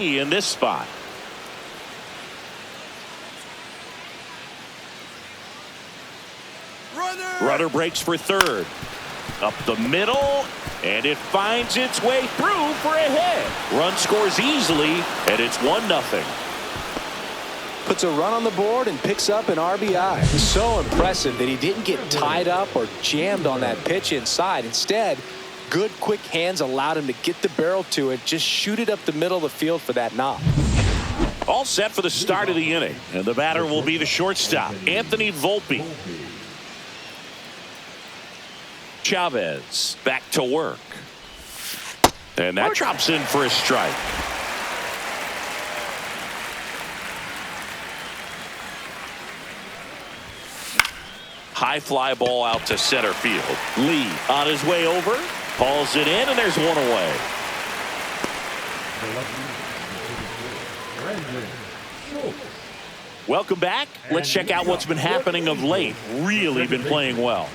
in this spot. Runner breaks for third. Up the middle, and it finds its way through for a hit. Run scores easily, and it's 1-0. Puts a run on the board and picks up an RBI. So impressive that he didn't get tied up or jammed on that pitch inside. Instead, good quick hands allowed him to get the barrel to it, just shoot it up the middle of the field for that knock. All set for the start of the inning, and the batter will be the shortstop, Anthony Volpe. Chavez back to work. And that drops in for a strike. High fly ball out to center field. Lee on his way over. Hauls it in, and there's one away. Welcome back. Let's check out what's been happening of late. Really been playing well.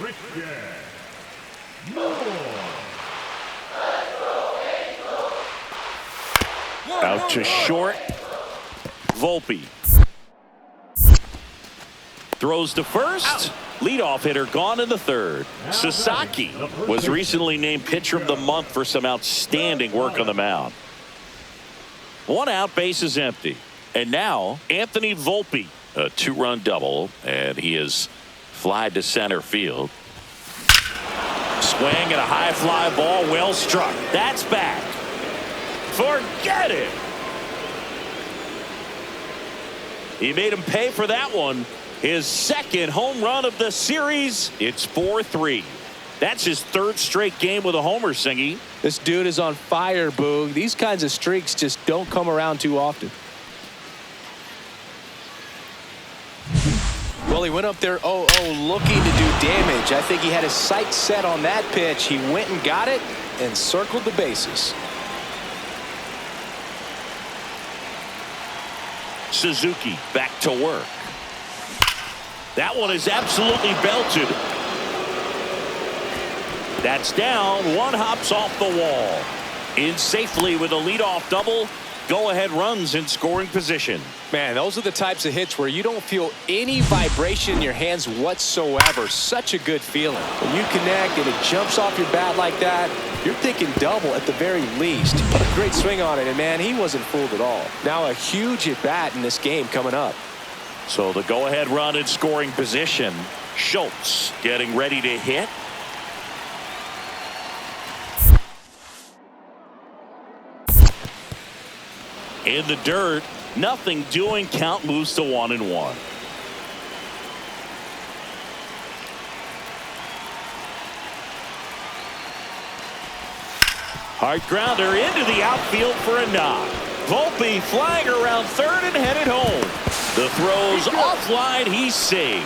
Out to short. Volpe throws to first. Leadoff hitter gone in the third. Sasaki was recently named pitcher of the month for some outstanding work on the mound. One out, base is empty. And now Anthony Volpe, a 2-run double, and he is flied to center field. Swing and a high fly ball, well struck. That's back. Forget it. He made him pay for that one. His second home run of the series. It's 4-3. That's his third straight game with a homer, Singy. This dude is on fire, Boog. These kinds of streaks just don't come around too often. Well, he went up there 0-0 looking to do damage. I think he had his sights set on that pitch. He went and got it and circled the bases. Suzuki back to work. That one is absolutely belted. That's down. One hops off the wall. In safely with a leadoff double. Go-ahead runs in scoring position. Man, those are the types of hits where you don't feel any vibration in your hands whatsoever. Such a good feeling. When you connect and it jumps off your bat like that, you're thinking double at the very least. What a great swing on it, and man, he wasn't fooled at all. Now a huge at-bat in this game coming up. So the go-ahead run in scoring position. Schultz getting ready to hit. In the dirt, nothing doing. Count moves to 1-1. Hard grounder into the outfield for a knock. Volpe flying around third and headed home. The throw's offline. He's saved.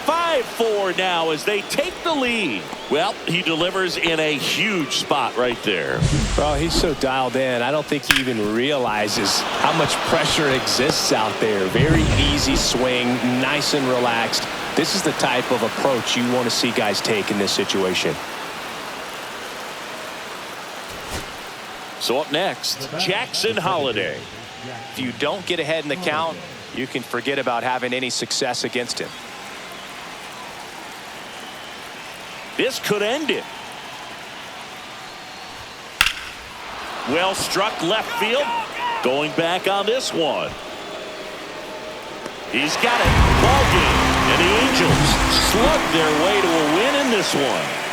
5-4 now as they take the lead. Well, he delivers in a huge spot right there. Well, he's so dialed in. I don't think he even realizes how much pressure exists out there. Very easy swing, nice and relaxed. This is the type of approach you want to see guys take in this situation. So up next, Jackson Holliday. If you don't get ahead in the count, you can forget about having any success against him. This could end it. Well struck left field. Going back on this one. He's got it. Ball game. And the Angels slug their way to a win in this one.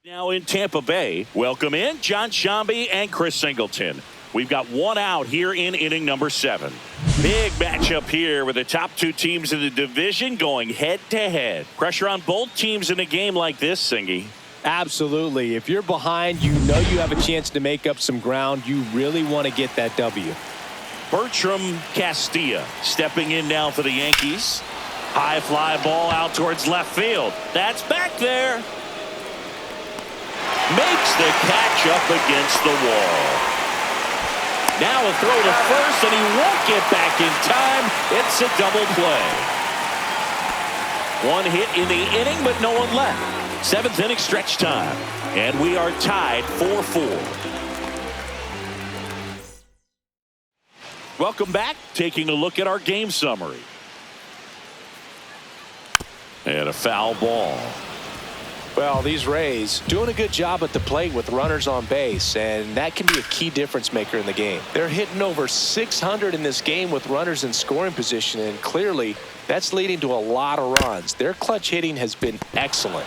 Now in Tampa Bay, welcome in John Shambi and Chris Singleton. We've got one out here in inning number 7. Big matchup here with the top 2 teams in the division going head-to-head. Pressure on both teams in a game like this, Singy. Absolutely. If you're behind, you know you have a chance to make up some ground. You really want to get that W. Bertram Castilla stepping in now for the Yankees. High fly ball out towards left field. That's back there. Makes the catch up against the wall. Now a throw to first, and he won't get back in time. It's a double play. One hit in the inning, but no one left. 7th inning stretch time, and we are tied 4-4. Welcome back. Taking a look at our game summary. And a foul ball. Well, these Rays doing a good job at the plate with runners on base, and that can be a key difference maker in the game. They're hitting over 600 in this game with runners in scoring position, and clearly that's leading to a lot of runs. Their clutch hitting has been excellent.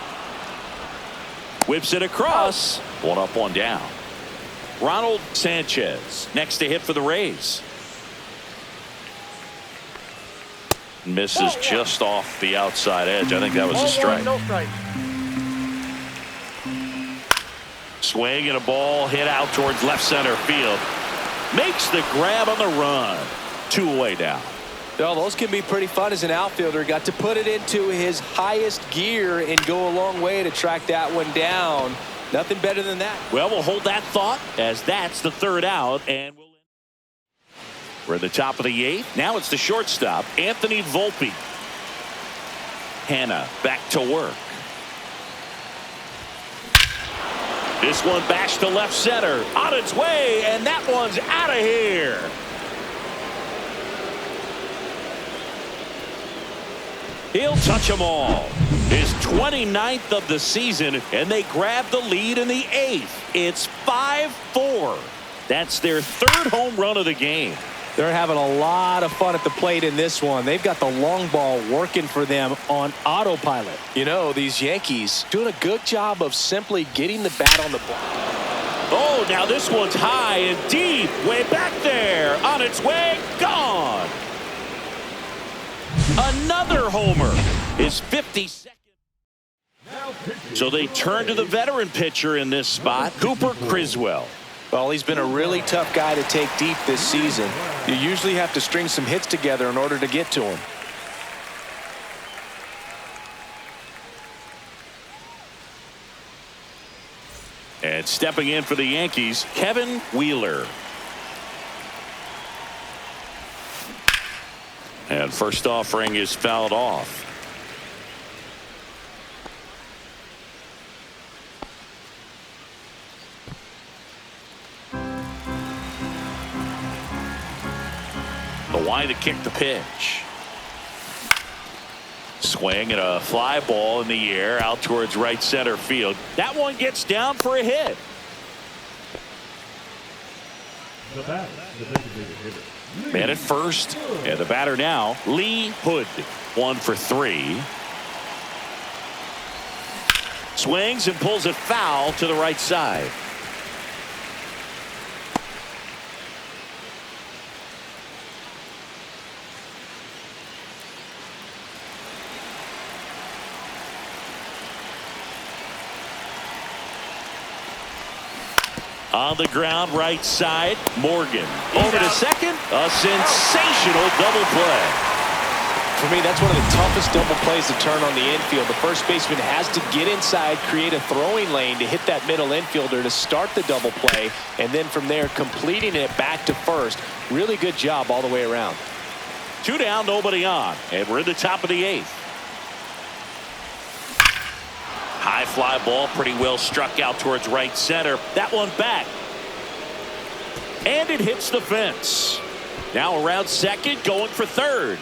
Whips it across. One up, one down. Ronald Sanchez next to hit for the Rays. Misses just off the outside edge. I think that was a strike. No strike. Swing and a ball hit out towards left center field. Makes the grab on the run. 2 away now. Well, those can be pretty fun as an outfielder. Got to put it into his highest gear and go a long way to track that one down. Nothing better than that. Well, we'll hold that thought as that's the 3rd out, and we're at the top of the 8th. Now it's the shortstop, Anthony Volpe. Hannah back to work. This one bashed to left center. On its way, and that one's out of here. He'll touch them all. His 29th of the season, and they grab the lead in the 8th. It's 5-4. That's their 3rd home run of the game. They're having a lot of fun at the plate in this one. They've got the long ball working for them on autopilot. You know, these Yankees doing a good job of simply getting the bat on the ball. Oh, now this one's high and deep. Way back there. On its way. Gone. Another homer. His 52nd. So they turn to the veteran pitcher in this spot, Cooper Criswell. Well, he's been a really tough guy to take deep this season. You usually have to string some hits together in order to get to him. And stepping in for the Yankees, Kevin Wheeler. And first offering is fouled off. Why to kick the pitch. Swing and a fly ball in the air out towards right center field. That one gets down for a hit. Man at first, and the batter now, Lee Hood. 1 for 3. Swings and pulls it foul to the right side. On the ground, right side, Morgan. Over to second, a sensational double play. For me, that's one of the toughest double plays to turn on the infield. The first baseman has to get inside, create a throwing lane to hit that middle infielder to start the double play, and then from there, completing it back to first. Really good job all the way around. 2 down, nobody on, and we're in the top of the 8th. High fly ball, pretty well struck out towards right center. That one back. And it hits the fence. Now around second, going for third.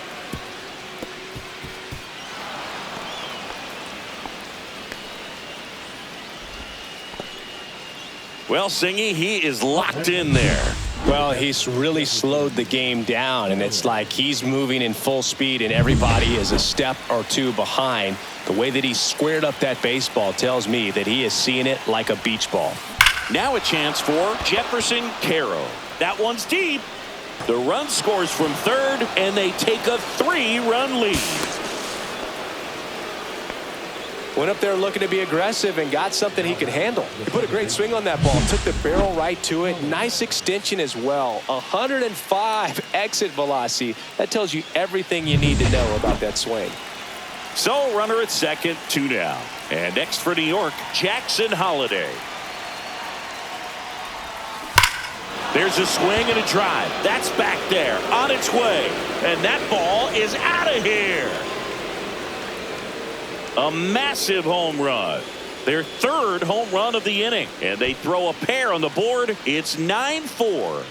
Well, Singy, he is locked in there. Well, he's really slowed the game down, and it's like he's moving in full speed, and everybody is a step or two behind. The way that he squared up that baseball tells me that he is seeing it like a beach ball. Now a chance for Jefferson Caro. That one's deep. The run scores from third, and they take a 3-run lead. Went up there looking to be aggressive and got something he could handle. He put a great swing on that ball, took the barrel right to it. Nice extension as well. 105 exit velocity. That tells you everything you need to know about that swing. So runner at second, 2 down. And next for New York, Jackson Holliday. There's a swing and a drive. That's back there on its way. And that ball is out of here. A massive home run. Their third home run of the inning. And they throw a pair on the board. It's 9-4.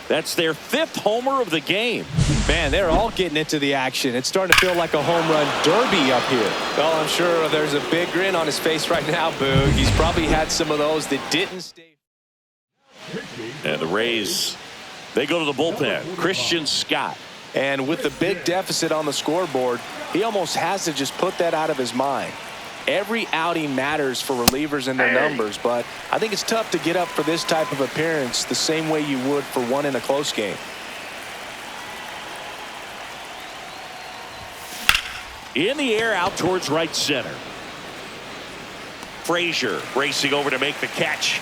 That's their 5th homer of the game. Man, they're all getting into the action. It's starting to feel like a home run derby up here. Well, I'm sure there's a big grin on his face right now, Boog. He's probably had some of those that didn't stay. And the Rays, they go to the bullpen. Christian Scott. And with the big deficit on the scoreboard, he almost has to just put that out of his mind. Every outing matters for relievers and their numbers, but I think it's tough to get up for this type of appearance the same way you would for one in a close game. In the air out towards right center. Frazier racing over to make the catch.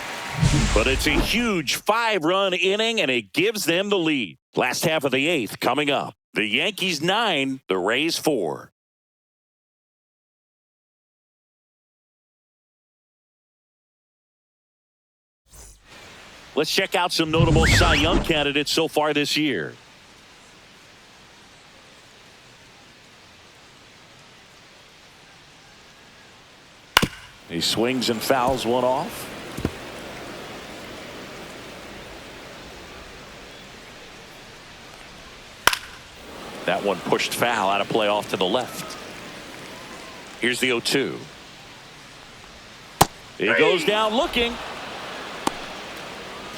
But it's a huge 5-run inning, and it gives them the lead. Last half of the 8th coming up. The Yankees 9, the Rays 4. Let's check out some notable Cy Young candidates so far this year. He swings and fouls one off. That one pushed foul out of play off to the left. Here's the 0-2. He goes down looking.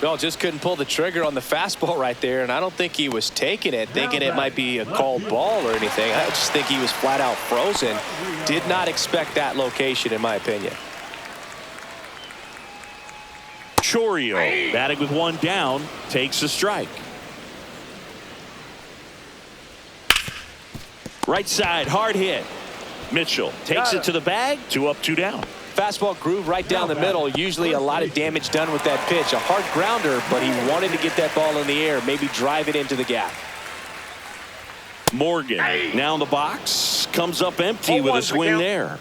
Well, just couldn't pull the trigger on the fastball right there, and I don't think he was taking it, thinking it might be a called ball or anything. I just think he was flat out frozen. Did not expect that location, in my opinion. Chourio, batting with one down, takes a strike. Right side, hard hit. Mitchell takes it to the bag, 2 up, 2 down. Fastball groove right down the middle. Usually a lot of damage done with that pitch. A hard grounder, but he wanted to get that ball in the air, maybe drive it into the gap. Morgan now in the box, comes up empty with a swing there.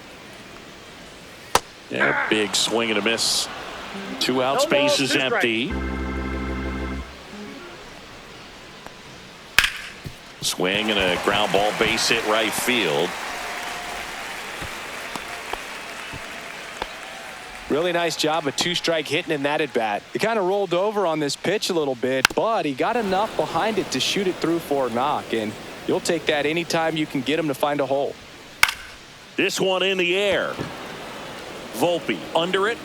Yeah, big swing and a miss. 2 out, space is empty. Swing and a ground ball, base hit right field. Really nice job of 2-strike hitting in that at bat. He kind of rolled over on this pitch a little bit, but he got enough behind it to shoot it through for a knock, and you'll take that anytime you can get him to find a hole. This one in the air. Volpe under it.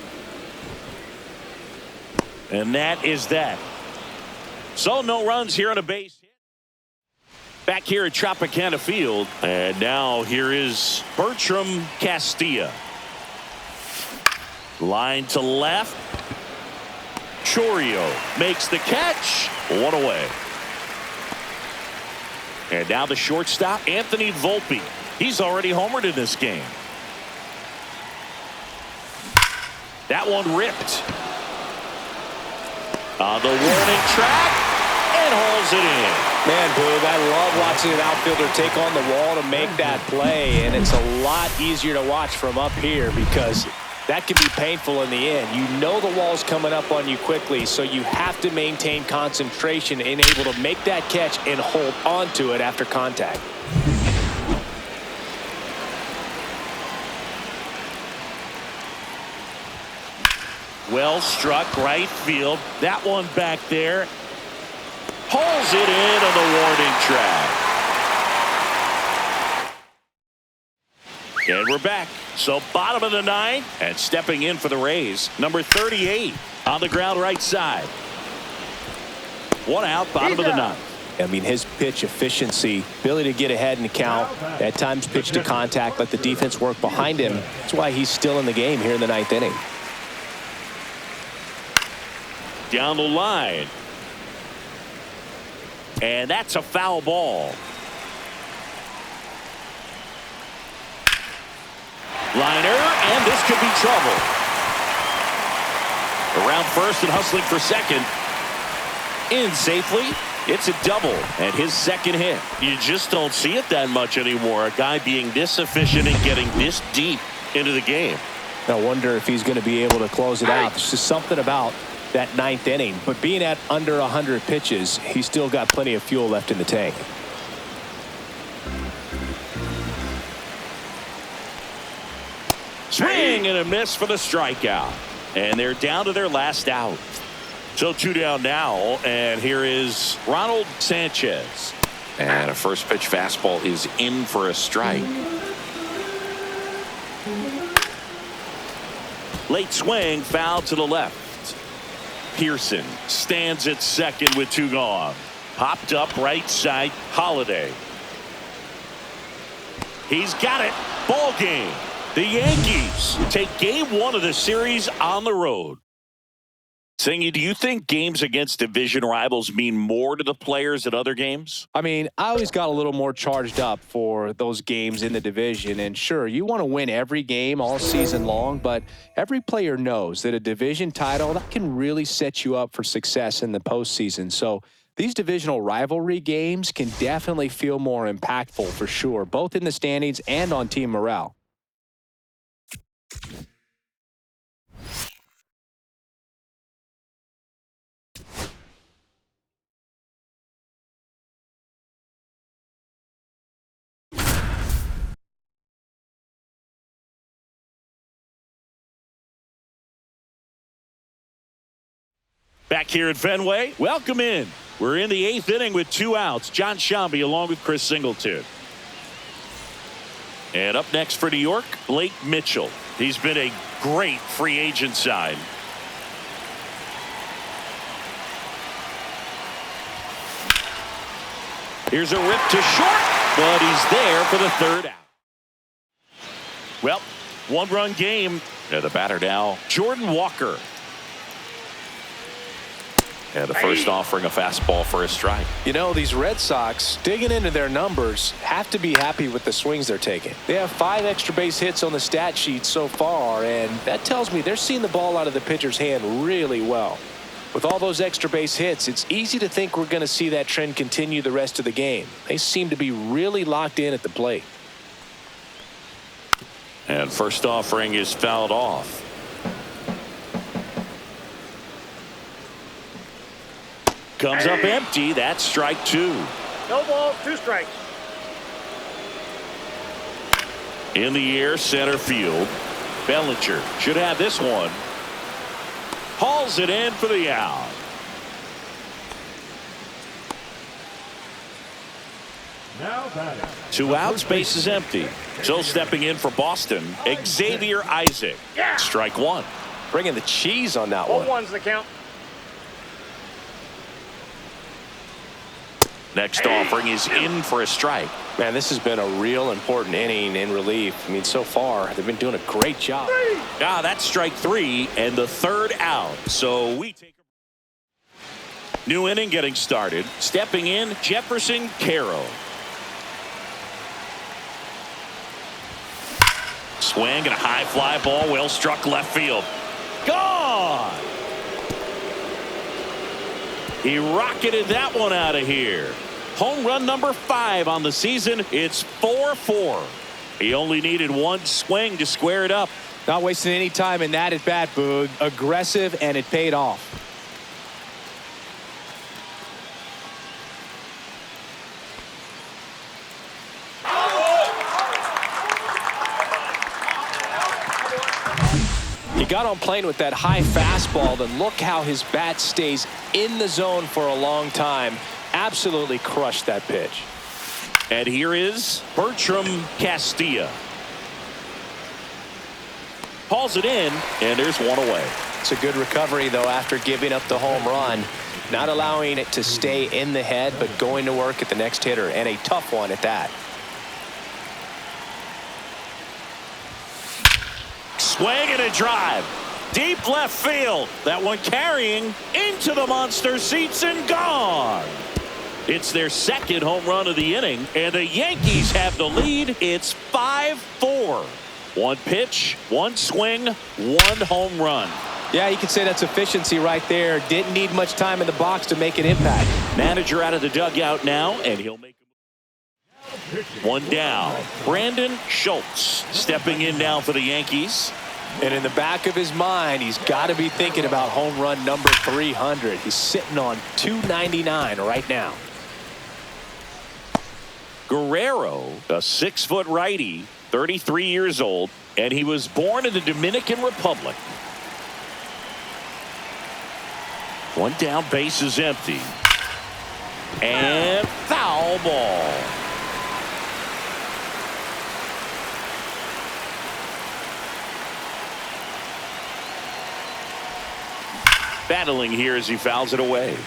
And that is that. So no runs here on a base hit. Back here at Tropicana Field. And now here is Bertram Castilla. Line to left. Chourio makes the catch. 1 away. And now the shortstop, Anthony Volpe. He's already homered in this game. That one ripped. On the warning track, and hauls it in. Man, Boog, I love watching an outfielder take on the wall to make that play, and it's a lot easier to watch from up here because that can be painful in the end. You know the wall's coming up on you quickly, so you have to maintain concentration and able to make that catch and hold onto it after contact. Well struck right field. That one back there. Pulls it in on the warning track. And we're back. So bottom of the 9th, and stepping in for the Rays, number 38 on the ground right side. One out, bottom of the ninth. I mean, his pitch efficiency, ability to get ahead in the count, at times pitch to contact, let the defense work behind him. That's why he's still in the game here in the ninth inning. Down the line. And that's a foul ball. Liner, and this could be trouble. Around first and hustling for second. In safely. It's a double and his second hit. You just don't see it that much anymore. A guy being this efficient and getting this deep into the game. I wonder if he's going to be able to close it out. There's just something about that ninth inning. But being at under 100 pitches, he's still got plenty of fuel left in the tank. Swing and a miss for the strikeout. And they're down to their last out. So 2 down now, and here is Ronald Sanchez. And a first pitch fastball is in for a strike. Late swing, foul to the left. Pearson stands at second with 2 gone. Popped up right side, Holiday. He's got it. Ball game. The Yankees take game 1 of the series on the road. Singy, do you think games against division rivals mean more to the players at other games? I mean, I always got a little more charged up for those games in the division. And sure, you want to win every game all season long, but every player knows that a division title that can really set you up for success in the postseason. So these divisional rivalry games can definitely feel more impactful for sure, both in the standings and on team morale. Back here at Fenway, welcome in. We're in the 8th inning with 2 outs. John Shambi along with Chris Singleton. And up next for New York, Blake Mitchell. He's been a great free agent sign. Here's a rip to short, but he's there for the 3rd out. Well, 1-run game. The batter now, Jordan Walker. And the first offering a fastball for a strike. You know, these Red Sox, digging into their numbers, have to be happy with the swings they're taking. They have 5 extra base hits on the stat sheet so far, and that tells me they're seeing the ball out of the pitcher's hand really well. With all those extra base hits, it's easy to think we're going to see that trend continue the rest of the game. They seem to be really locked in at the plate. And first offering is fouled off. Comes up empty. That's strike 2. No ball, 2 strikes. In the air, center field. Bellinger should have this one. Hauls it in for the out. Now batting. 2 outs, base is empty. So stepping in for Boston, Xavier Isaac. Yeah. Strike 1. Bringing the cheese on that one. 0-1's the count. Next offering is in for a strike. Man, this has been a real important inning in relief. I mean, so far, they've been doing a great job. That's strike 3 and the 3rd out. So we take a new inning getting started. Stepping in, Jefferson Carroll. Swing and a high fly ball, well struck left field. Gone! He rocketed that one out of here. Home run number 5 on the season. It's 4-4. He only needed 1 swing to square it up. Not wasting any time in that at bat, Boog. Aggressive, and it paid off. He got on plane with that high fastball, then look how his bat stays in the zone for a long time. Absolutely crushed that pitch. And here is Bertram Castilla. Hauls it in, and there's one away. It's a good recovery, though, after giving up the home run. not allowing it to stay in the head, but going to work at the next hitter, and a tough one at that. Swing and a drive. Deep left field. That one carrying into the monster seats and gone. It's their second home run of the inning, and the Yankees have the lead. It's 5-4. One pitch, one swing, one home run. Yeah, you could say that's efficiency right there. Didn't need much time in the box to make an impact. Manager out of the dugout now, and he'll make one down. Brandon Schultz stepping in now for the Yankees. And in the back of his mind, he's got to be thinking about home run number 300. He's sitting on 299 right now. Guerrero, a 6-foot righty, 33 years old, and he was born in the Dominican Republic. One down, base is empty. And foul ball. Battling here as he fouls it away.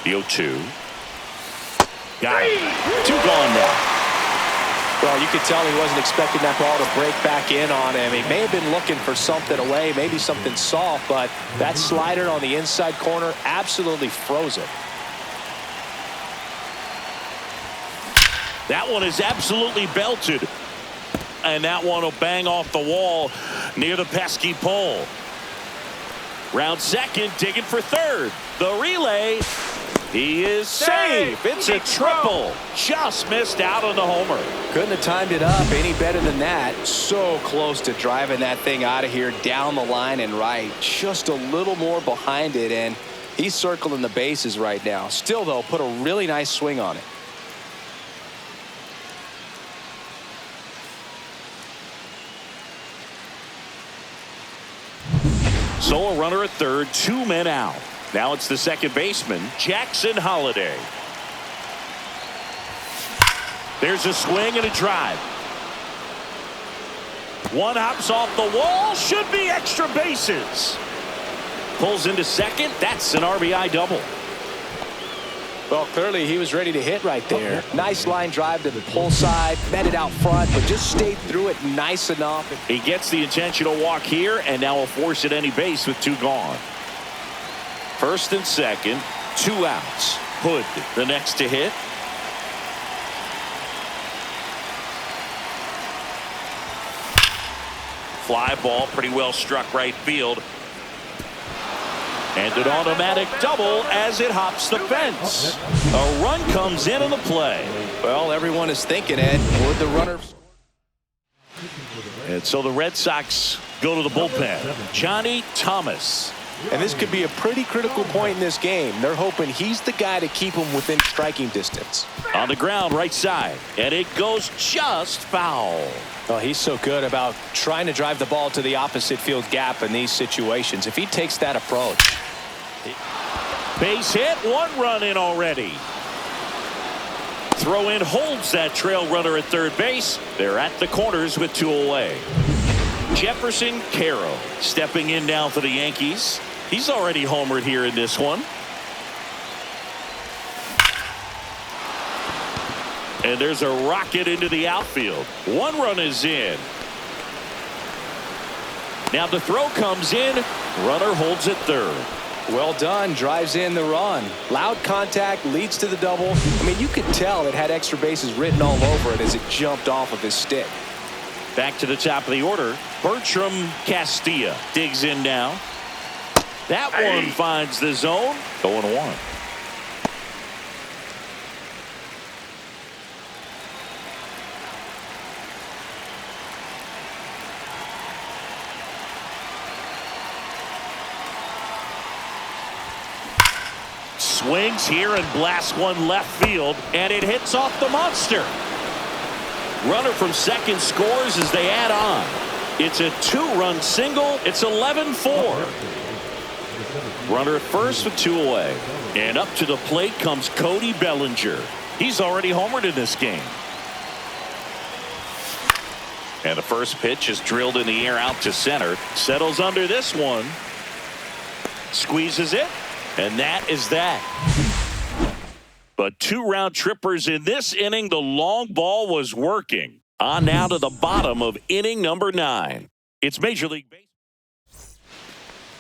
The 0-2. Got it. 2 gone now. Well, you could tell he wasn't expecting that ball to break back in on him. He may have been looking for something away, maybe something soft, but that slider on the inside corner absolutely froze it. That one is absolutely belted. And that one will bang off the wall near the pesky pole. Round second, digging for third. The relay. He is safe. It's a triple. Just missed out on the homer. Couldn't have timed it up any better than that. So close to driving that thing out of here down the line and right. Just a little more behind it, and he's circling the bases right now. Still, though, put a really nice swing on it. So a runner at third, 2 men out. Now it's the second baseman, Jackson Holliday. There's a swing and a drive. One hops off the wall, should be extra bases. Pulls into second, that's an RBI double. Well, clearly he was ready to hit right there. Nice line drive to the pull side, met it out front, but just stayed through it nice enough. He gets the intentional walk here, and now will force at any base with 2 gone. First and second, 2 outs. Hood, the next to hit. Fly ball, pretty well struck right field. And an automatic double as it hops the fence. A run comes in on the play. Well, everyone is thinking, Ed, would the runner... And so the Red Sox go to the bullpen. Johnny Thomas. And this could be a pretty critical point in this game. They're hoping he's the guy to keep them within striking distance. On the ground, right side. And it goes just foul. Oh, he's so good about trying to drive the ball to the opposite field gap in these situations. If he takes that approach. Base hit, 1 run in already. Throw in holds that trail runner at third base. They're at the corners with 2 away. Jefferson Caro stepping in now for the Yankees. He's already homered here in this one. And there's a rocket into the outfield. 1 run is in. Now the throw comes in. Runner holds at third. Well done. Drives in the run. Loud contact leads to the double. I mean, you could tell it had extra bases written all over it as it jumped off of his stick. Back to the top of the order. Bertram Castilla digs in now. That one finds the zone. 0-1. Swings here and blasts one left field, and it hits off the monster. Runner from second scores as they add on. It's a 2-run single. It's 11-4. Runner at first with 2 away. And up to the plate comes Cody Bellinger. He's already homered in this game. And the first pitch is drilled in the air out to center. Settles under this one. Squeezes it. And that is that. But 2 round trippers in this inning. The long ball was working. On now to the bottom of inning number 9. It's Major League Baseball.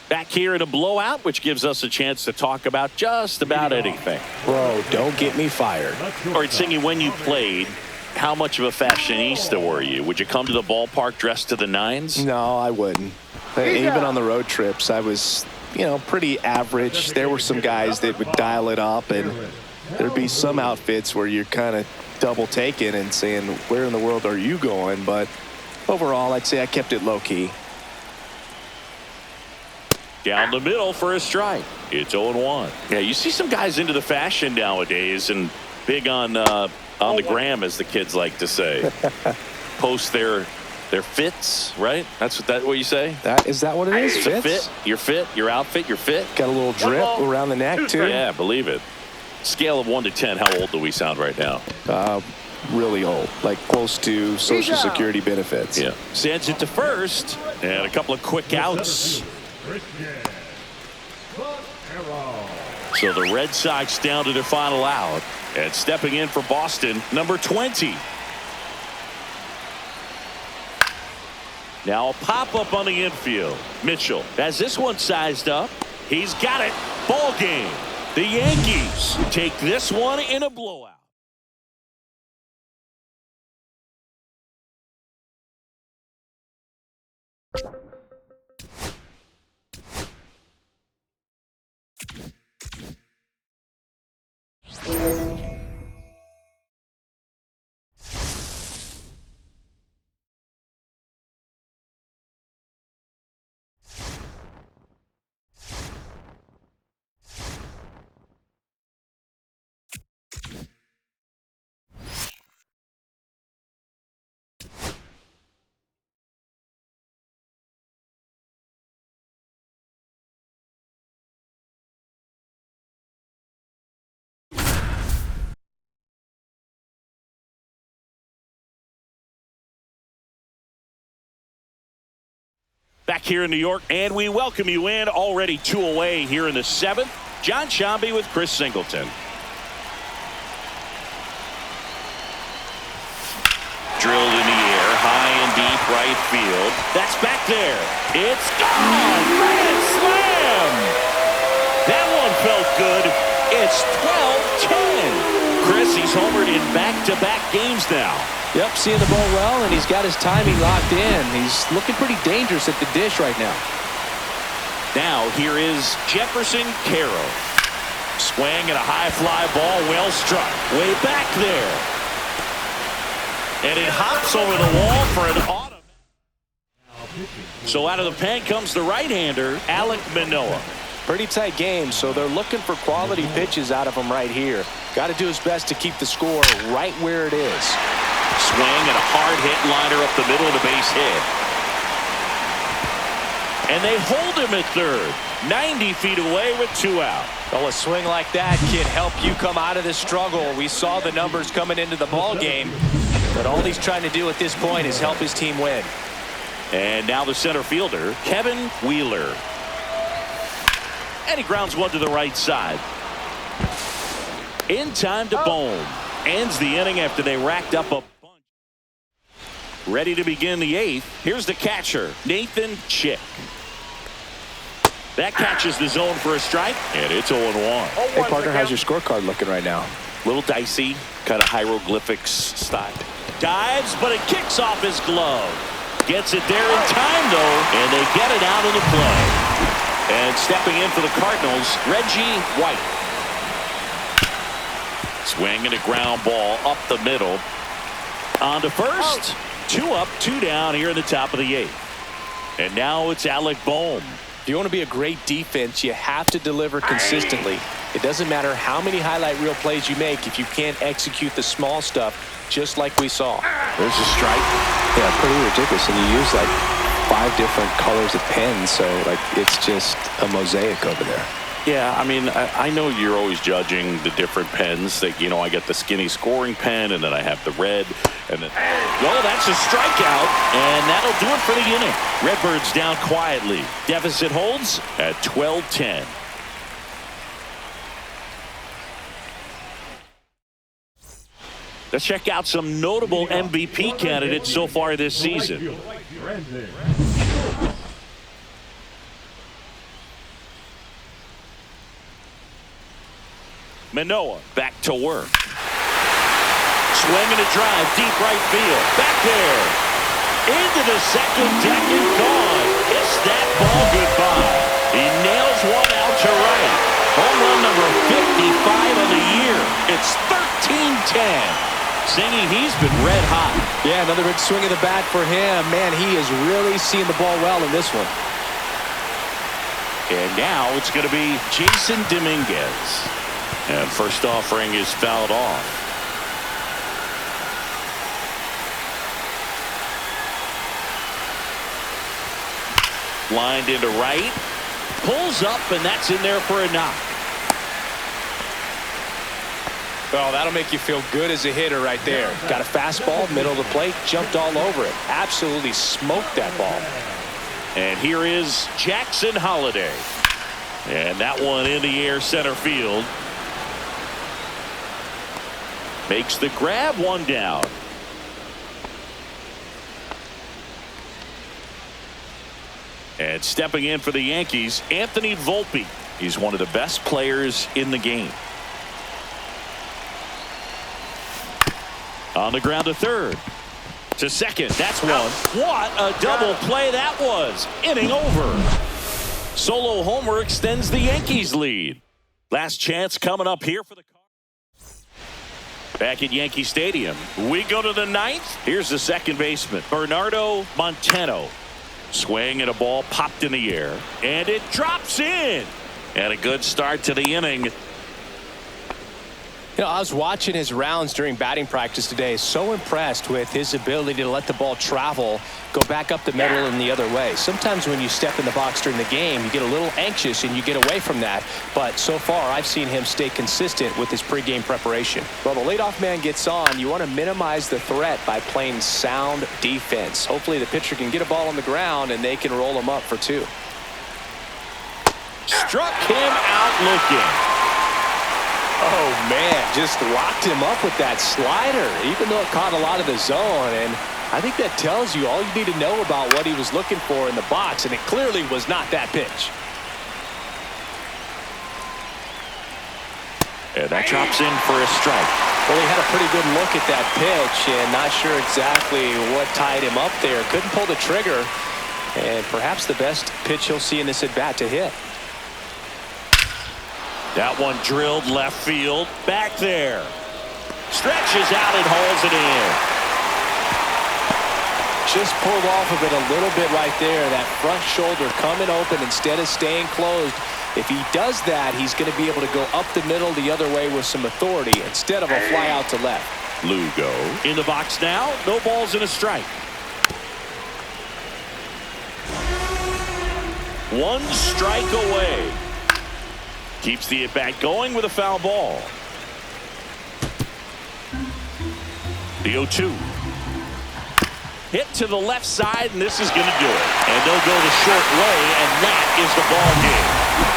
Back here in a blowout, which gives us a chance to talk about just about anything. Bro, don't get me fired. All right, Singy, when you played, how much of a fashionista were you? Would you come to the ballpark dressed to the nines? No, I wouldn't. Even on the road trips, I was, pretty average. There were some guys that would dial it up, and there'd be some outfits where you're kind of double taking and saying, where in the world are you going? But overall, I'd say I kept it low key. Down the middle for a strike. It's 0-1. Yeah, you see some guys into the fashion nowadays and big on the gram, as the kids like to say. Post their fits, right? That's what you say? Is that what it is? Fits? Your fit, your outfit, your fit. Got a little drip around the neck, too. Yeah, believe it. Scale of 1 to 10, how old do we sound right now? Really old, like close to Social Security benefits. Yeah. Sends it to first, and a couple of quick outs. So the Red Sox down to their final out, and stepping in for Boston, number 20. Now a pop-up on the infield. Mitchell has this one sized up. He's got it. Ball game. The Yankees take this one in a blowout. Back here in New York, and we welcome you in. Already 2 away here in the 7th. John Shambi with Chris Singleton. Drilled in the air, high and deep right field. That's back there. It's gone! Grand slam! That one felt good. It's 12-10. Chris, he's homered in back-to-back games now. Yep, seeing the ball well, and he's got his timing locked in. He's looking pretty dangerous at the dish right now. Now, here is Jefferson Carroll. Swing and a high fly ball, well struck. Way back there. And it hops over the wall for an auto. So out of the pen comes the right-hander, Alek Manoah. Pretty tight game, so they're looking for quality pitches out of him right here. Got to do his best to keep the score right where it is. Swing and a hard hit liner up the middle of the base hit. And they hold him at third. 90 feet away with 2 out. Well, a swing like that can help you come out of this struggle. We saw the numbers coming into the ball game, but all he's trying to do at this point is help his team win. And now the center fielder, Kevin Wheeler. And he grounds one to the right side. In time to Bohm. Ends the inning after they racked up a bunch. Ready to begin the 8th. Here's the catcher, Nathan Chick. That catches the zone for a strike, and it's 0-1. Hey, partner, how's your scorecard looking right now? Little dicey, kind of hieroglyphics style. Dives, but it kicks off his glove. Gets it there in time, though, and they get it out of the play. And stepping in for the Cardinals, Reggie White. Swing and a ground ball up the middle. On to first. 2 up, 2 down here in the top of the 8th. And now it's Alec Bohm. If you want to be a great defense, you have to deliver consistently. It doesn't matter how many highlight reel plays you make if you can't execute the small stuff, just like we saw. There's a strike. Yeah, pretty ridiculous. And you use like 5 different colors of pens, so like it's just a mosaic over there. Yeah, I mean, I know you're always judging the different pens. That I get the skinny scoring pen, and then I have the red, and then that's a strikeout, and that'll do it for the inning. Redbirds down quietly. Deficit holds at 12-10. Let's check out some notable MVP candidates so far this season. Manoah back to work. Swing and a drive, deep right field. Back there. Into the second deck and gone. It's that ball goodbye. He nails one out to right. Home run number 55 on the year. It's 13-10. Singing, he's been red hot. Yeah, another big swing of the bat for him. Man, he is really seeing the ball well in this one. And now it's going to be Jason Dominguez. And first offering is fouled off. Lined into right. Pulls up, and that's in there for a knock. Well, that'll make you feel good as a hitter right there. Got a fastball, middle of the plate, jumped all over it. Absolutely smoked that ball. And here is Jackson Holliday. And that one in the air center field. Makes the grab, one down. And stepping in for the Yankees, Anthony Volpe. He's one of the best players in the game. On the ground to third. To second. That's one. What a double play that was. Inning over. Solo homer extends the Yankees lead. Last chance coming up here for the Cardinals. Back at Yankee Stadium, we go to the ninth. Here's the second baseman, Bernardo Montano. Swing and a ball popped in the air, and it drops in. And a good start to the inning. You know, I was watching his rounds during batting practice today. So impressed with his ability to let the ball travel, go back up the middle and the other way. Sometimes when you step in the box during the game, you get a little anxious and you get away from that. But so far, I've seen him stay consistent with his pregame preparation. Well, the leadoff man gets on. You want to minimize the threat by playing sound defense. Hopefully the pitcher can get a ball on the ground and they can roll him up for two. Struck him out looking. Oh, man, just locked him up with that slider, even though it caught a lot of the zone. And I think that tells you all you need to know about what he was looking for in the box, and it clearly was not that pitch. And that drops in for a strike. Well, he had a pretty good look at that pitch and not sure exactly what tied him up there. Couldn't pull the trigger, and perhaps the best pitch he'll see in this at-bat to hit. That one drilled left field. Back there. Stretches out and hauls it in. Just pulled off of it a little bit right there. That front shoulder coming open instead of staying closed. If he does that, he's going to be able to go up the middle the other way with some authority instead of a fly out to left. Lugo in the box now. No balls and a strike. One strike away. Keeps the at-bat going with a foul ball. The 0-2. Hit to the left side, and this is going to do it. And they'll go the short way, and that is the ball game.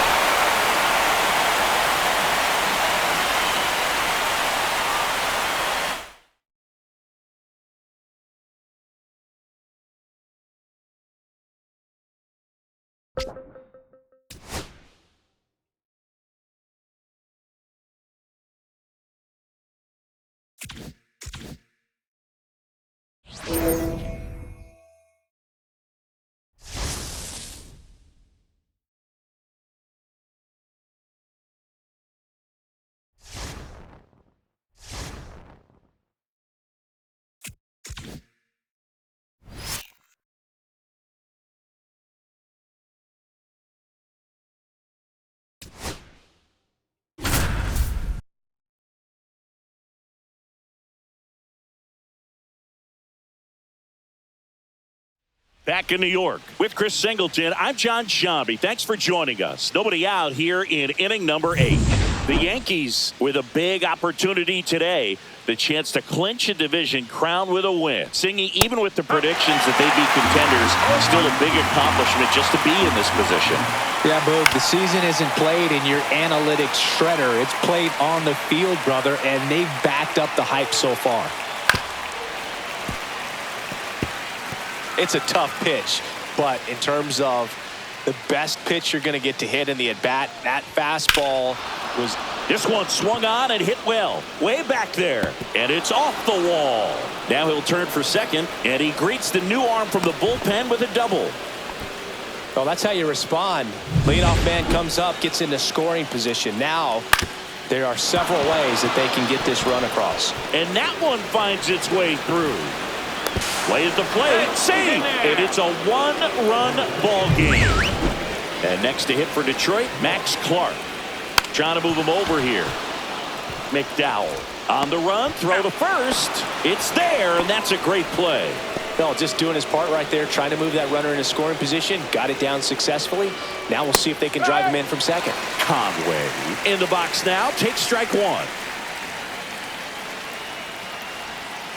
Back in New York with Chris Singleton, I'm John Shambi. Thanks for joining us. Nobody out here in inning number 8. The Yankees with a big opportunity today. The chance to clinch a division crown with a win. Singing, even with the predictions that they'd be contenders, still a big accomplishment just to be in this position. Yeah, Boog, the season isn't played in your analytics shredder. It's played on the field, brother, and they've backed up the hype so far. It's a tough pitch, but in terms of the best pitch you're going to get to hit in the at-bat, that fastball was... This one swung on and hit well. Way back there. And it's off the wall. Now he'll turn for second, and he greets the new arm from the bullpen with a double. Well, that's how you respond. Leadoff man comes up, gets into scoring position. Now, there are several ways that they can get this run across. And that one finds its way through. Plays the plate, save, and it's a one-run ball game. And next to hit for Detroit, Max Clark. Trying to move him over here. McDowell on the run, throw to first. It's there, and that's a great play. No, just doing his part right there, trying to move that runner into scoring position. Got it down successfully. Now we'll see if they can drive him in from second. Conway in the box now, takes strike one.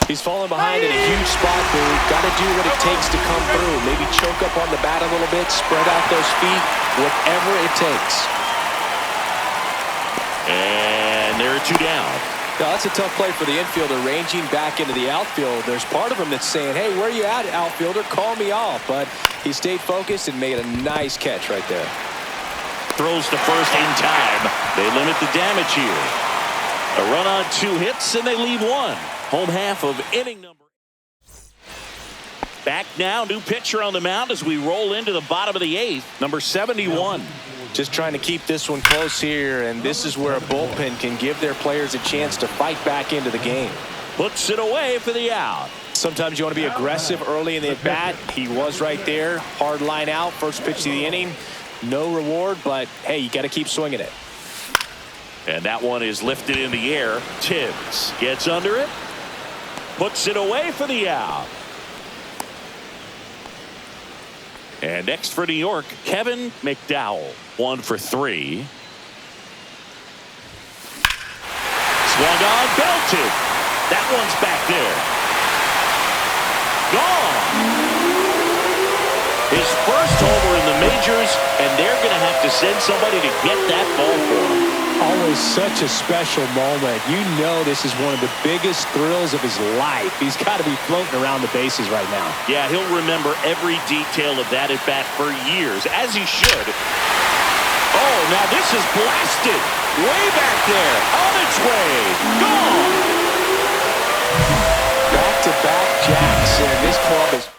He's falling behind in a huge spot, dude. Got to do what it takes to come through. Maybe choke up on the bat a little bit, spread out those feet, whatever it takes. And there are 2 down. Now, that's a tough play for the infielder, ranging back into the outfield. There's part of him that's saying, hey, where you at, outfielder? Call me off. But he stayed focused and made a nice catch right there. Throws to first in time. They limit the damage here. A run on 2 hits, and they leave 1. Home half of inning number. Back now, new pitcher on the mound as we roll into the bottom of the 8th, number 71. Just trying to keep this one close here, and this is where a bullpen can give their players a chance to fight back into the game. Puts it away for the out. Sometimes you want to be aggressive early in the at-bat. He was right there. Hard line out. First pitch of the inning. No reward, but, hey, you got to keep swinging it. And that one is lifted in the air. Tibbs gets under it. Puts it away for the out. And next for New York, Kevin McDowell. 1 for 3. Swung on, belted. That one's back there. Gone. His first homer in the majors, and they're going to have to send somebody to get that ball for him. Always such a special moment. You know this is one of the biggest thrills of his life. He's got to be floating around the bases right now. Yeah, he'll remember every detail of that at-bat for years, as he should. Oh, now this is blasted. Way back there. On its way. Gone. Back-to-back jacks, and this club is...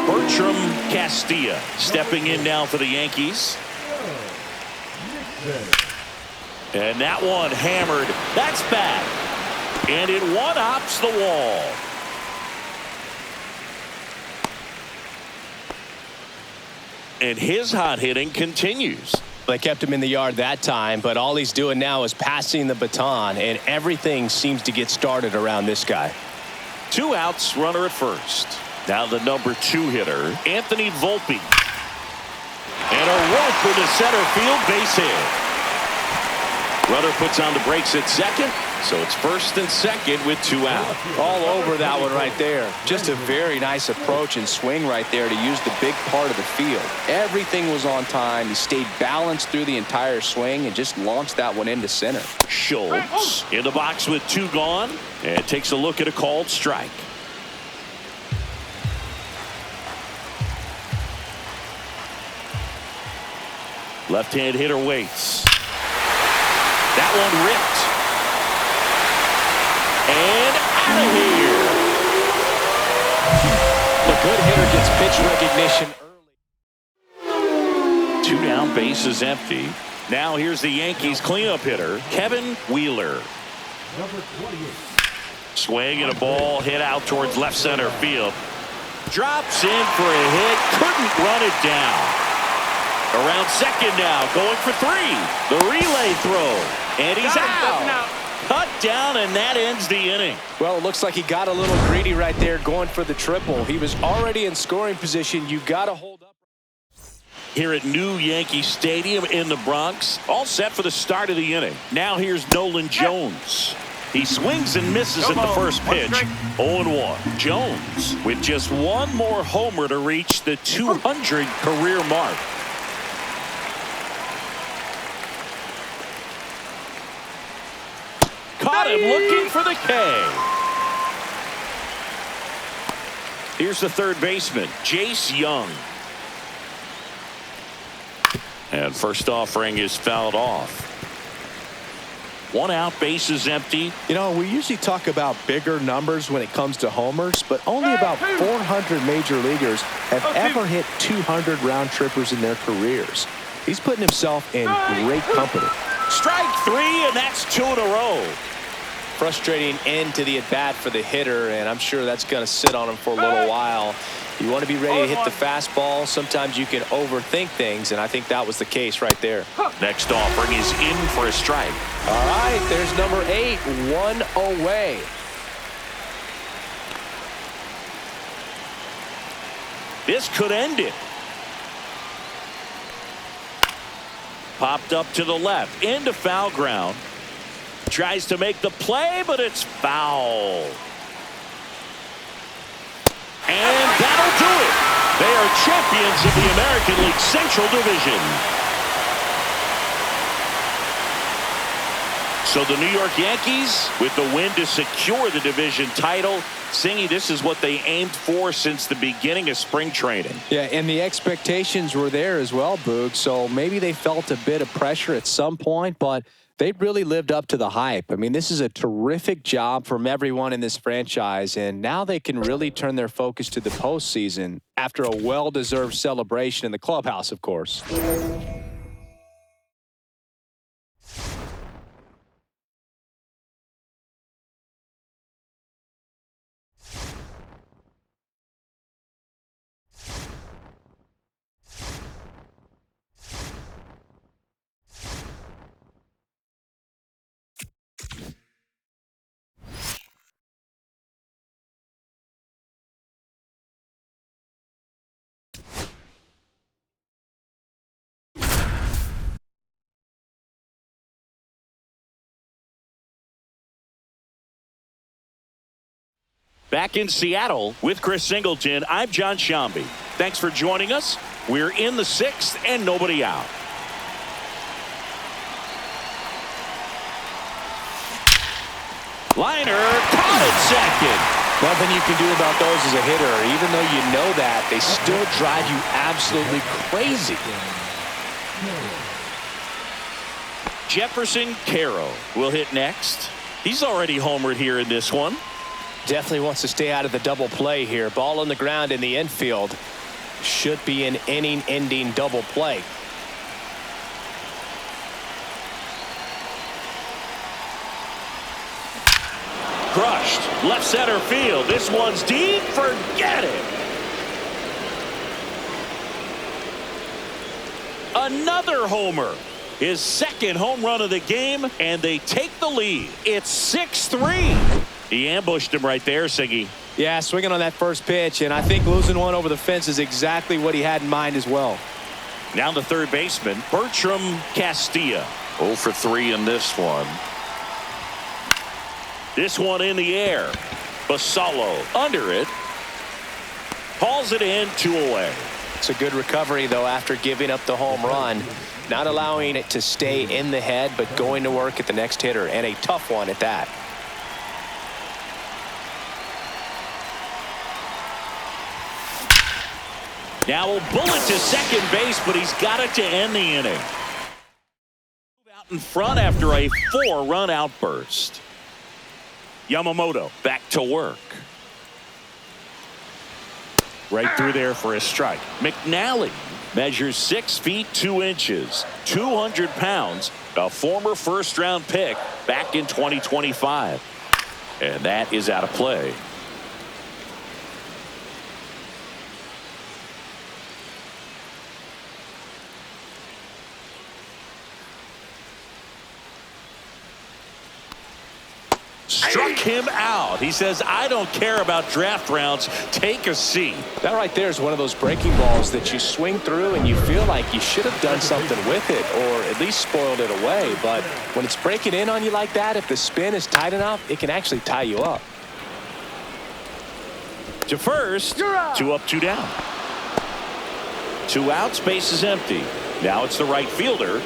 Bertram Castilla stepping in now for the Yankees. And that one hammered. That's back. And it one-hops the wall. And his hot hitting continues. They kept him in the yard that time, but all he's doing now is passing the baton, and everything seems to get started around this guy. 2 outs, runner at first. Now the number 2 hitter, Anthony Volpe. And a rope into center field, base hit. Runner puts on the brakes at second, so it's first and second with 2 out. All over that one right there. Just a very nice approach and swing right there to use the big part of the field. Everything was on time. He stayed balanced through the entire swing and just launched that one into center. Schultz in the box with 2 gone, and takes a look at a called strike. Left-hand hitter waits. That one ripped. And out of here. The good hitter gets pitch recognition early. 2 down, base is empty. Now here's the Yankees cleanup hitter, Kevin Wheeler. Number 28. Swing and a ball hit out towards left center field. Drops in for a hit. Couldn't run it down. Around second now, going for 3. The relay throw. And he's out. cut down, and that ends the inning. Well, it looks like he got a little greedy right there going for the triple. He was already in scoring position. You got to hold up. Here at New Yankee Stadium in the Bronx, all set for the start of the inning. Now here's Nolan Jones. He swings and misses at the first pitch. 0-1. Jones with just one more homer to reach the 200 career mark. Caught him looking for the K. Here's the third baseman, Jace Young. And first offering is fouled off. 1 out, bases empty. You know, we usually talk about bigger numbers when it comes to homers, but only about 400 major leaguers have ever hit 200 round trippers in their careers. He's putting himself in great company. Strike 3, and that's 2 in a row. Frustrating end to the at-bat for the hitter, and I'm sure that's going to sit on him for a little while. You want to be ready to hit the fastball. Sometimes you can overthink things, and I think that was the case right there. Next offering is in for a strike. All right, there's number 8, 1 away. This could end it. Popped up to the left, into foul ground. Tries to make the play, but it's foul. And that'll do it. They are champions of the American League Central Division. So the New York Yankees with the win to secure the division title. Singy, this is what they aimed for since the beginning of spring training. Yeah, and the expectations were there as well, Boog. So maybe they felt a bit of pressure at some point, but they really lived up to the hype. I mean, this is a terrific job from everyone in this franchise, and now they can really turn their focus to the postseason after a well-deserved celebration in the clubhouse, of course. Back in Seattle with Chris Singleton, I'm John Shambi. Thanks for joining us. We're in the 6th and nobody out. Liner caught at second. Nothing you can do about those as a hitter. Even though you know that, they still drive you absolutely crazy. Jefferson Caro will hit next. He's already homered here in this one. Definitely wants to stay out of the double play here. Ball on the ground in the infield. Should be an inning-ending double play. Crushed. Left center field. This one's deep. Forget it. Another homer. His second home run of the game, and they take the lead. It's 6-3. He ambushed him right there, Siggy. Yeah, swinging on that first pitch, and I think losing one over the fence is exactly what he had in mind as well. Now the third baseman, Bertram Castilla. 0 for 3 in this one. This one in the air. Basallo under it. Hauls it in, 2 away. It's a good recovery, though, after giving up the home run. Not allowing it to stay in the head, but going to work at the next hitter, and a tough one at that. Now a bullet to second base, but he's got it to end the inning. Out in front after a 4-run outburst. Yamamoto back to work. Right through there for a strike. McNally measures 6 feet 2 inches, 200 pounds, a former first-round pick back in 2025. And that is out of play. Struck him out. He says, I don't care about draft rounds. Take a seat. That right there is one of those breaking balls that you swing through and you feel like you should have done something with it or at least spoiled it away. But when it's breaking in on you like that, if the spin is tight enough, it can actually tie you up. To first, 2 up, 2 down. 2 outs, base is empty. Now it's the right fielder.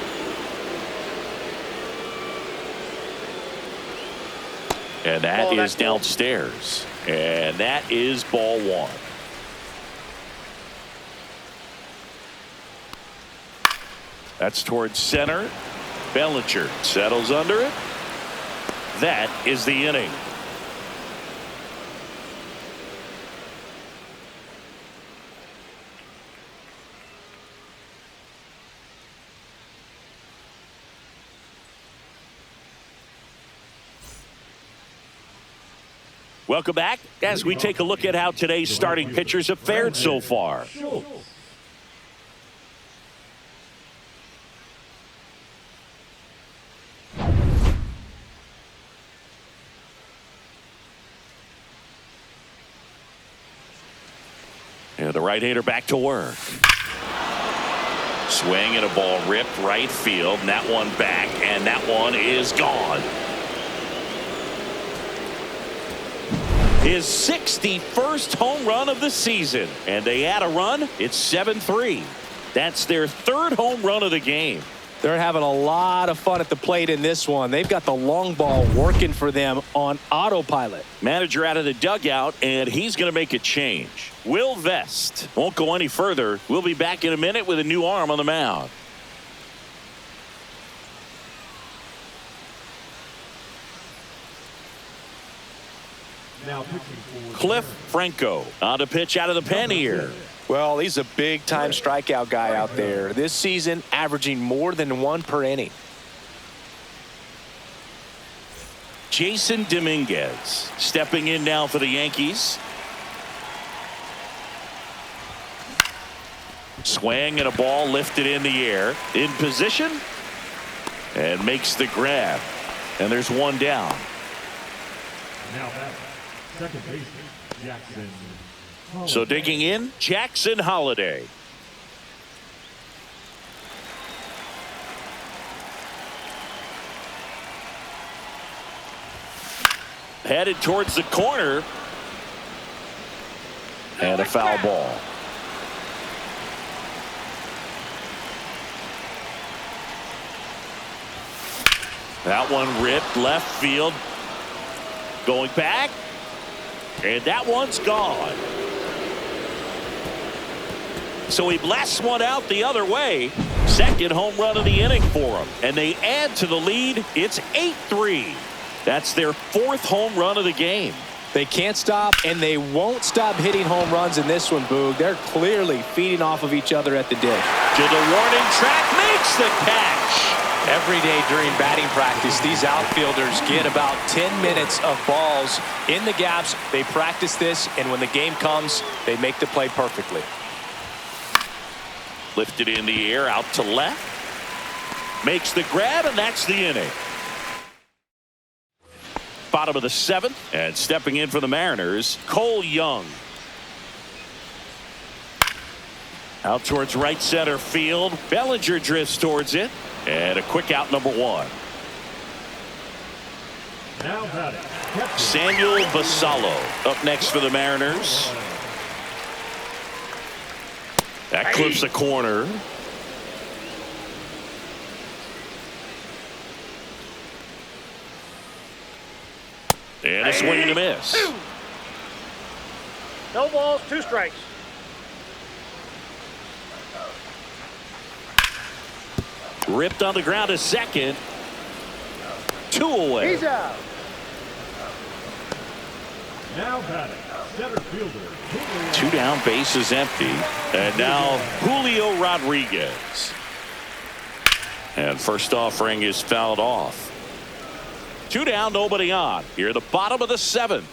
And that is downstairs. And that is ball 1. That's towards center. Bellinger settles under it. That is the inning. Welcome back as we take a look at how today's starting pitchers have fared so far. And the right-hander back to work. Swing and a ball ripped right field, and that one back, and that one is gone. His 61st home run of the season, and they add a run. It's 7-3. That's their 3rd home run of the game. They're having a lot of fun at the plate in this one. They've got the long ball working for them on autopilot. Manager out of the dugout, and he's going to make a change. Will Vest won't go any further. We'll be back in a minute with a new arm on the mound. Cliff Franco on to pitch out of the pen here. Well, he's a big-time strikeout guy out there. This season, averaging more than 1 per inning. Jason Dominguez stepping in now for the Yankees. Swing and a ball lifted in the air. In position. And makes the grab. And there's 1 down. Now back, second baseman, Jackson. So digging in, Jackson Holiday. Headed towards the corner. And a foul ball. That one ripped left field. Going back. And that one's gone. So he blasts one out the other way. 2nd home run of the inning for him. And they add to the lead. It's 8-3. That's their 4th home run of the game. They can't stop, and they won't stop hitting home runs in this one, Boog. They're clearly feeding off of each other at the dish. To the warning track, makes the catch. Every day during batting practice, these outfielders get about 10 minutes of balls in the gaps. They practice this, and when the game comes, they make the play perfectly. Lifted in the air, out to left. Makes the grab, and that's the inning. Bottom of the 7th, and stepping in for the Mariners, Cole Young. Out towards right center field. Bellinger drifts towards it. And a quick out, number 1. Now batting, Samuel Basallo up next for the Mariners. That clips the corner. And a swing and a miss. no balls, 2 strikes. Ripped on the ground to second. 2 away. He's out. Now batting, center fielder. 2 down, base is empty. And now Julio Rodriguez. And first offering is fouled off. 2 down, nobody on. Here at the bottom of the 7th.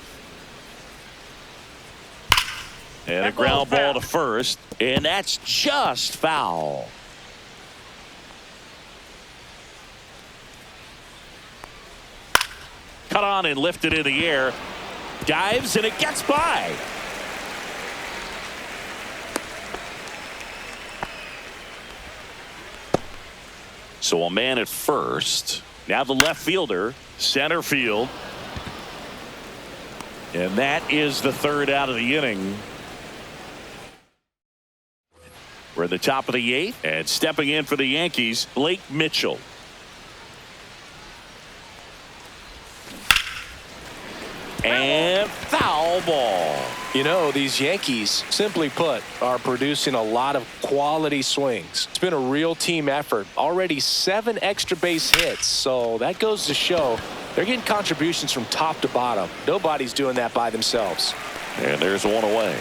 And a ground ball to first. And that's just foul. Cut on and lifted in the air. Dives, and it gets by. So a man at first. Now the left fielder, center field. And that is the third out of the inning. We're at the top of the eighth, and stepping in for the Yankees, Blake Mitchell. And foul ball. You know, these Yankees, simply put, are producing a lot of quality swings. It's been a real team effort. Already 7 extra base hits, so that goes to show they're getting contributions from top to bottom. Nobody's doing that by themselves. And there's one away.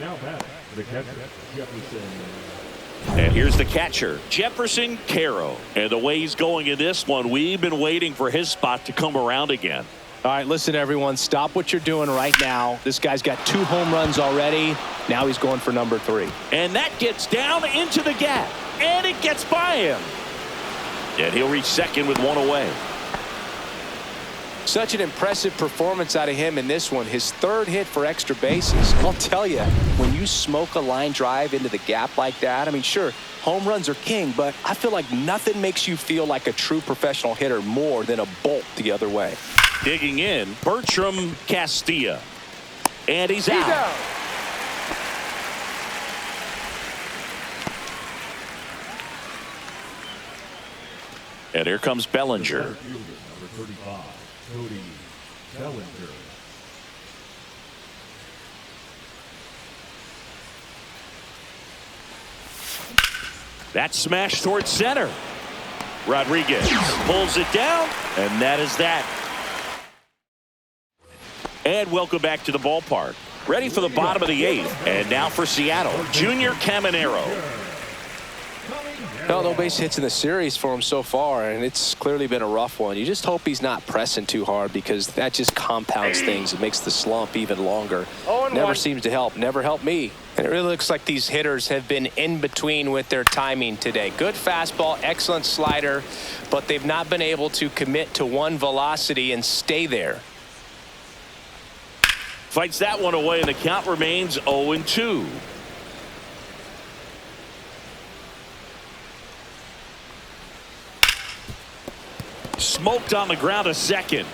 Now batting, the catcher, Jefferson. And here's the catcher, Jefferson Caro. And the way he's going in this one, we've been waiting for his spot to come around again. All right, listen, everyone, stop what you're doing right now. This guy's got 2 home runs already. Now he's going for number 3. And that gets down into the gap. And it gets by him. And he'll reach second with 1 away. Such an impressive performance out of him in this one. His 3rd hit for extra bases. I'll tell you, when you smoke a line drive into the gap like that, I mean, sure, home runs are king, but I feel like nothing makes you feel like a true professional hitter more than a bolt the other way. Digging in, Bertram Castilla. And he's out. And here comes Bellinger. Number 35, Cody Bellinger. That smash towards center. Rodriguez pulls it down, and that is that. And welcome back to the ballpark. Ready for the bottom of the 8th. And now for Seattle, Junior Caminero. No base hits in the series for him so far, and it's clearly been a rough one. You just hope he's not pressing too hard, because that just compounds things. It makes the slump even longer. Never seems to help. Never helped me. And it really looks like these hitters have been in between with their timing today. Good fastball, excellent slider, but they've not been able to commit to one velocity and stay there. Fights that one away, and the count remains 0-2. Smoked on the ground to second.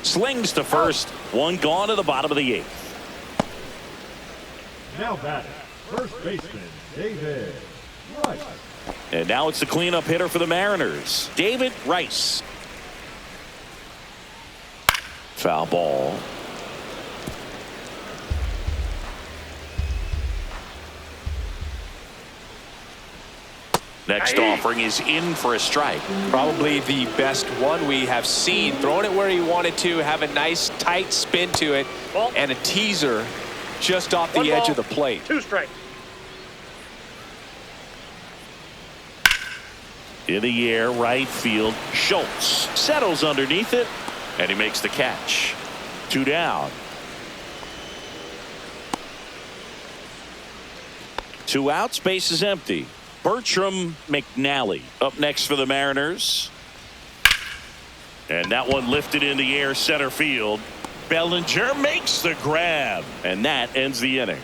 Slings to first. One gone to the bottom of the 8th. Now batting, first baseman, David Rice. And now it's the cleanup hitter for the Mariners, David Rice. Foul ball. Next offering is in for a strike. Probably the best one we have seen. Throwing it where he wanted to, have a nice tight spin to it, and a teaser just off the edge of the plate. 2 strikes. In the air, right field. Schultz settles underneath it, and he makes the catch. 2 down. 2 outs, base is empty. Bertram McNally up next for the Mariners. And that one lifted in the air, center field. Bellinger makes the grab, and that ends the inning.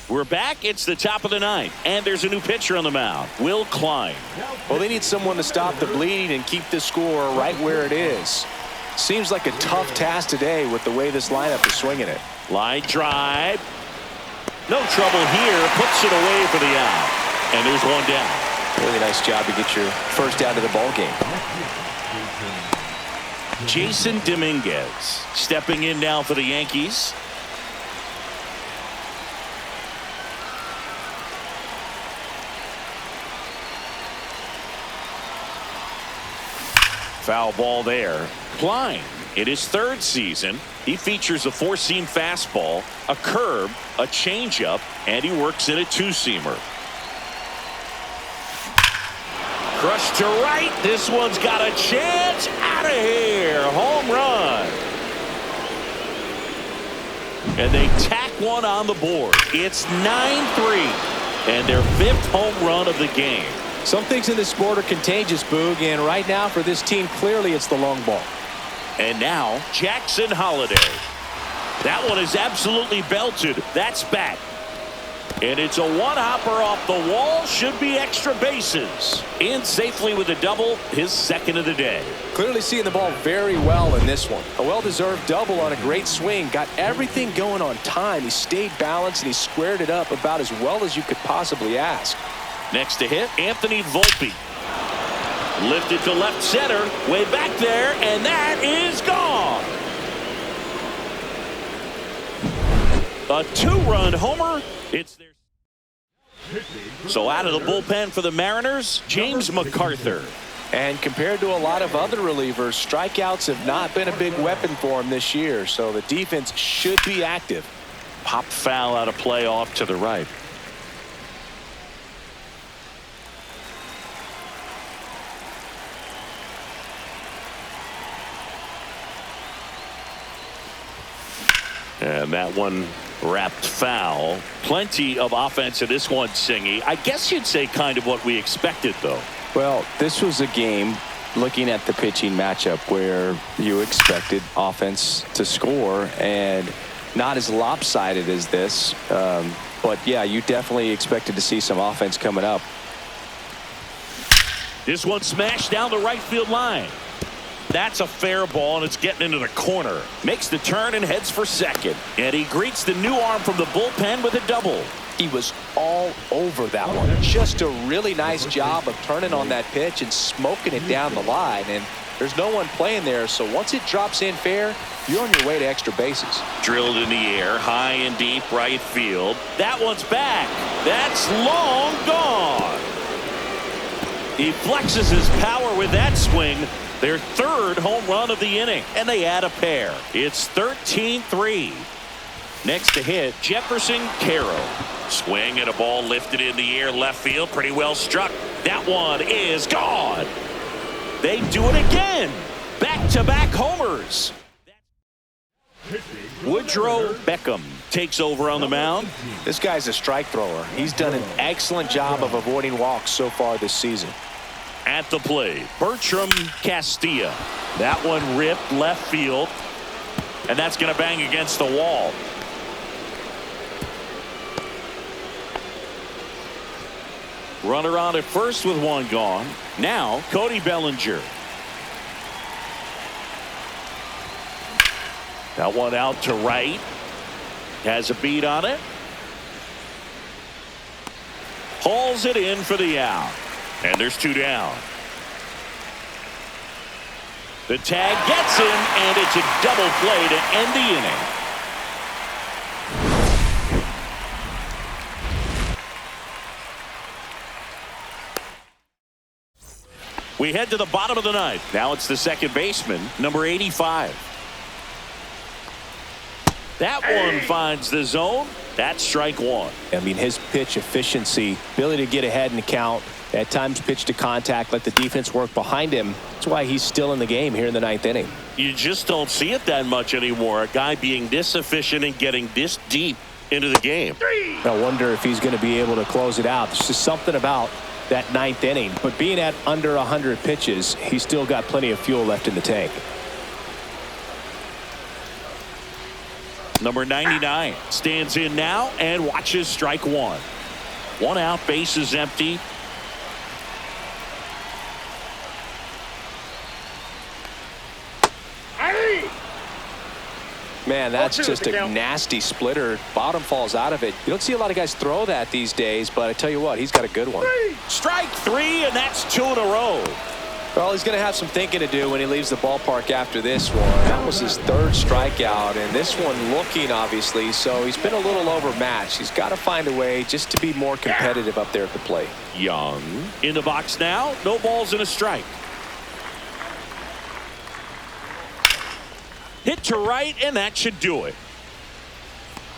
We're back. It's the top of the 9th, and there's a new pitcher on the mound, Will Klein. Well, they need someone to stop the bleeding and keep this score right where it is. Seems like a tough task today with the way this lineup is swinging it. Line drive. No trouble here. Puts it away for the out. And there's 1 down. Really nice job to get your first out of the ball game. Jason Dominguez stepping in now for the Yankees. Foul ball there. Klein, in his 3rd season, he features a 4-seam fastball, a curve, a changeup, and he works in a 2-seamer. Crushed to right. This one's got a chance. Out of here. Home run. And they tack one on the board. It's 9-3 and their 5th home run of the game. Some things in this sport are contagious, Boog, and right now for this team, clearly it's the long ball. And now Jackson Holiday. That one is absolutely belted. That's back. And it's a one-hopper off the wall. Should be extra bases. In safely with a double, his 2nd of the day. Clearly seeing the ball very well in this one. A well-deserved double on a great swing. Got everything going on time. He stayed balanced and he squared it up about as well as you could possibly ask. Next to hit, Anthony Volpe. Lifted to left center, way back there, and that is gone. A 2-run homer. It's there. So out of the bullpen for the Mariners, James MacArthur. And compared to a lot of other relievers, strikeouts have not been a big weapon for him this year, so the defense should be active. Pop foul out of play off to the right. And that one wrapped foul. Plenty of offense in this one, Singy. I guess you'd say kind of what we expected, though. Well, this was a game, looking at the pitching matchup, where you expected offense to score, and not as lopsided as this. But, yeah, you definitely expected to see some offense coming up. This one smashed down the right field line. That's a fair ball, and it's getting into the corner. Makes the turn and heads for second. And he greets the new arm from the bullpen with a double. He was all over that one. Just a really nice job of turning on that pitch and smoking it down the line. And there's no one playing there, so once it drops in fair, you're on your way to extra bases. Drilled in the air, high and deep right field. That one's back. That's long gone. He flexes his power with that swing. Their 3rd home run of the inning, and they add a pair. It's 13-3. Next to hit, Jefferson Caro. Swing and a ball lifted in the air left field. Pretty well struck. That one is gone. They do it again. Back-to-back homers. Woodrow Beckham takes over on the mound. This guy's a strike thrower. He's done an excellent job of avoiding walks so far this season. At the plate, Bertram Castilla. That one ripped left field, and that's going to bang against the wall. Runner on at first with one gone. Now Cody Bellinger. That one out to right. Has a beat on it. Hauls it in for the out. And there's 2 down. The tag gets him, and it's a double play to end the inning. We head to the bottom of the 9th. Now it's the second baseman, number 85. That one finds the zone. That's strike 1. I mean, his pitch efficiency, ability to get ahead in the count, at times pitch to contact, let the defense work behind him. That's why he's still in the game here in the 9th inning. You just don't see it that much anymore. A guy being this efficient and getting this deep into the game. I wonder if he's going to be able to close it out. There's just something about that 9th inning. But being at under 100 pitches, he's still got plenty of fuel left in the tank. Number 99 stands in now and watches strike 1. 1 out, base is empty. Man, that's just a nasty splitter. Bottom falls out of it. You don't see a lot of guys throw that these days, but I tell you what, he's got a good one. Strike 3, and that's 2 in a row. Well, he's going to have some thinking to do when he leaves the ballpark after this one. That was his 3rd strikeout, and this one looking, obviously, so he's been a little overmatched. He's got to find a way just to be more competitive up there at the plate. Young in the box now. No balls and a strike. Hit to right, and that should do it.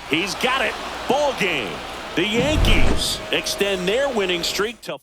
He's got it. Ball game. The Yankees extend their winning streak to